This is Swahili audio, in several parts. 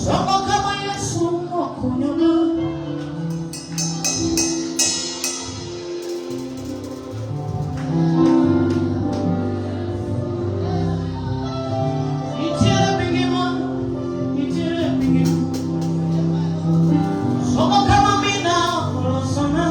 Somo kama Yesu mwakunyona. Somo kama mina ulosana.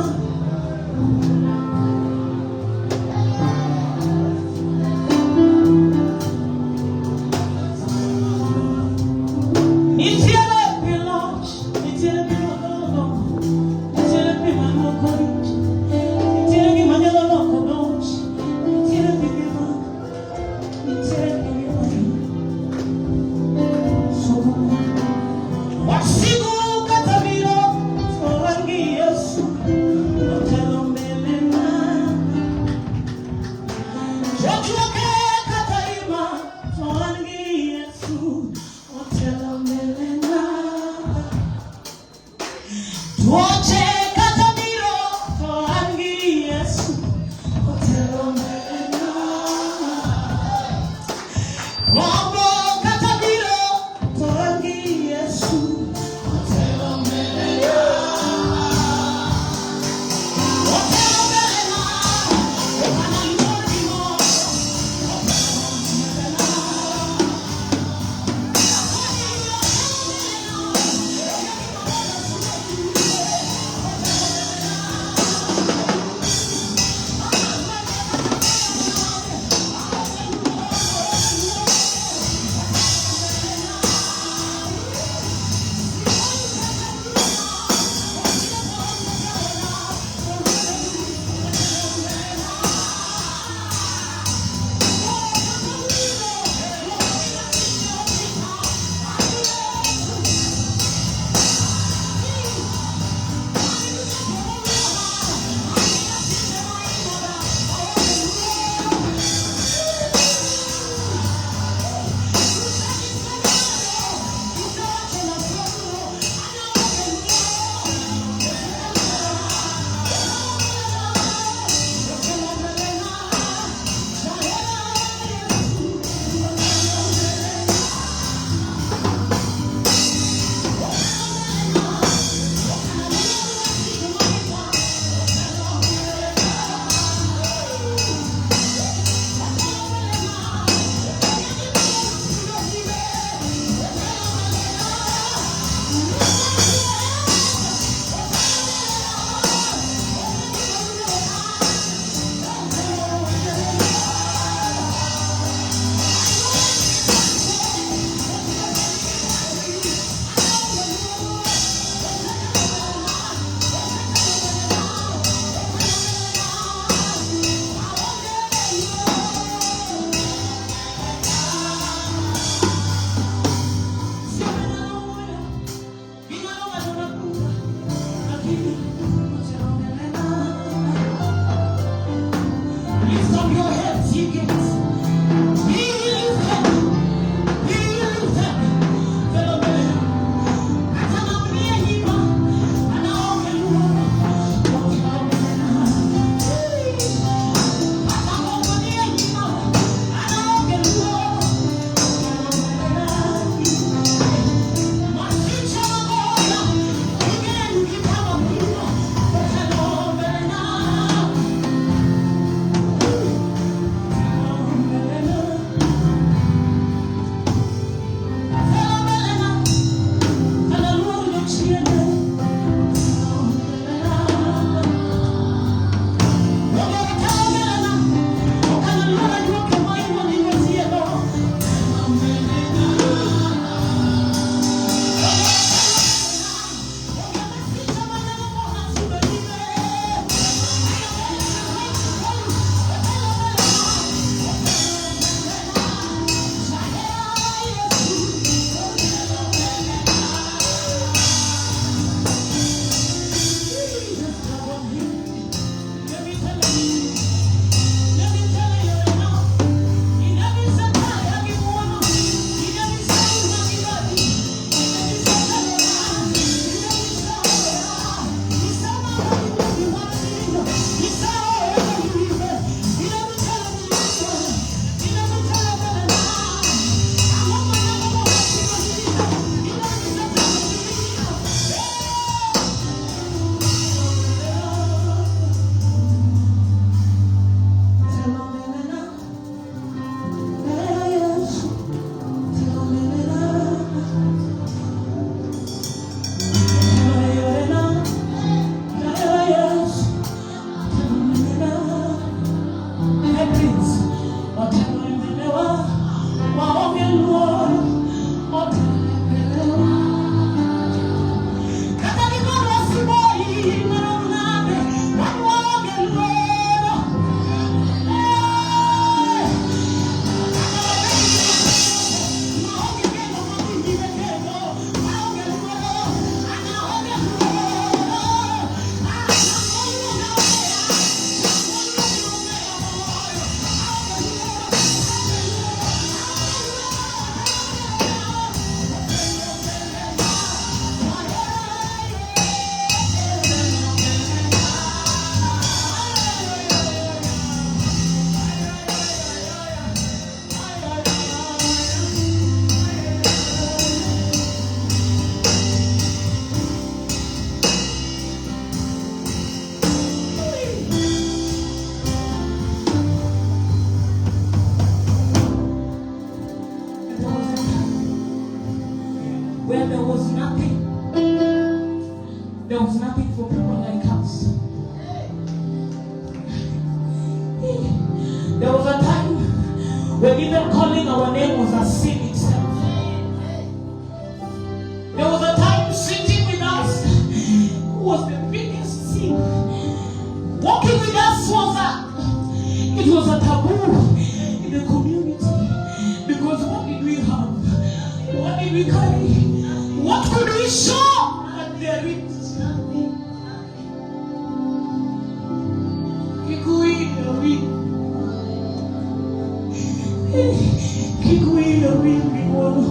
Where there was nothing for people like us. There was a time when even calling our name was a sin itself. There was a time sitting with us was the biggest sin. Walking with us was a taboo in the community. Because what did we have? What did we carry? What could we show? And there is nothing. Kikuida we want.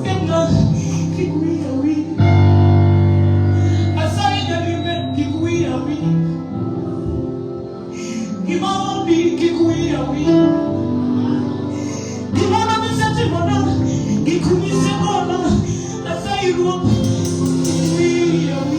Fena kikuida we. Asai jalibe kikuida we. Kimambi kikuida we. Kimona misati mona kikumise mona. Asai rup kikuida we.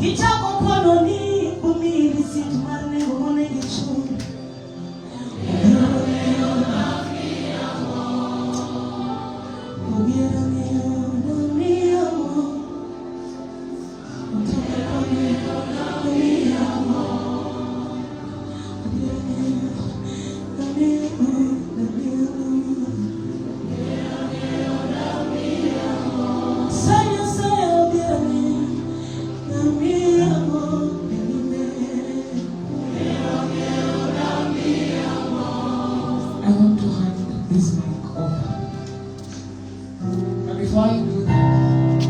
Ichako kwanoni kumili situmane umone gichu. I want to hand this mic over. But before I do that,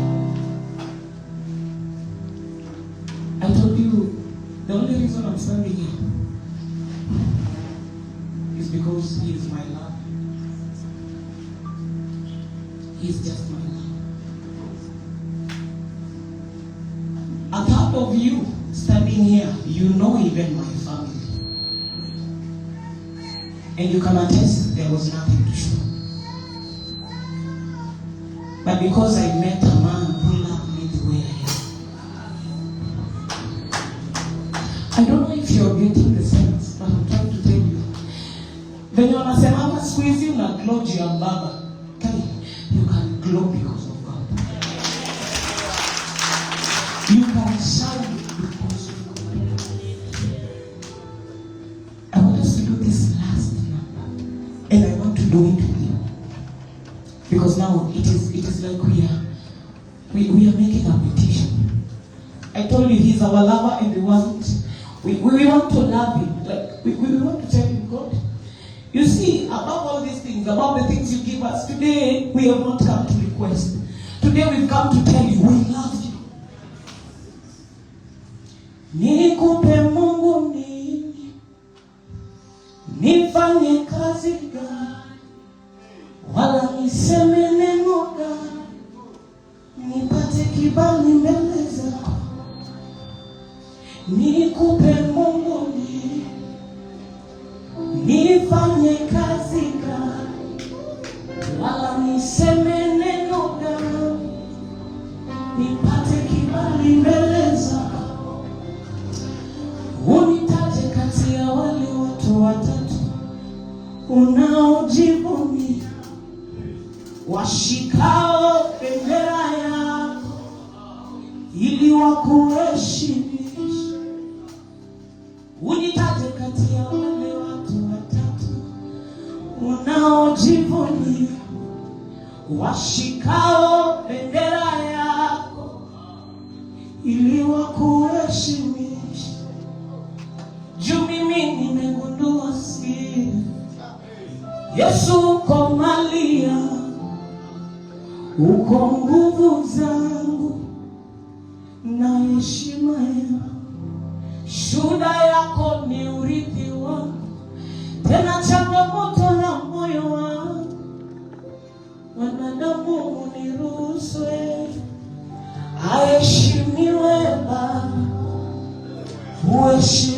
I told you the only reason I'm standing here is because he is my love. He is just my love. A part of you standing here, you know even my family. And you can attest there was nothing to show. But because I met a man who loved me the way I am. I don't know if you're getting the sense, but I'm trying to tell you. When you are squeezing a glow to your baba, you can glow because of God. You can shine because of God. I want us to do this last number, and I want to do it with you, because now it is like we are making a petition. I told you he's our lover, and we want to love him. Like we want to tell him, God, you see, above all these things, above the things you give us today, we have not come to request. Today we've come to tell you we love you. Nikupe Mungu nini, nifanye kazi gani, wala niseme neno gani, nipate kibali mbele zako. Nikupe Mungu nini, nifanye kazi gani, wala niseme neno gani, nipate kibali mbele zako. Unitaje kati ya wale watu watatu unaojivunia, washikao bendera yako ili wakuheshimishe. Unitaje kati ya wale watu watatu unaojivunia, washikao bendera yako ili wakuheshimishe. Juu mimi nimegundua siri, Yesu uko mali yangu, uko nguvu zangu na heshima yangu. Shuhuda yako ni urithi wangu, tena changamoto na moyo wangu. Wanadamu uniruhusu aheshimiwe Baba, uheshimiwe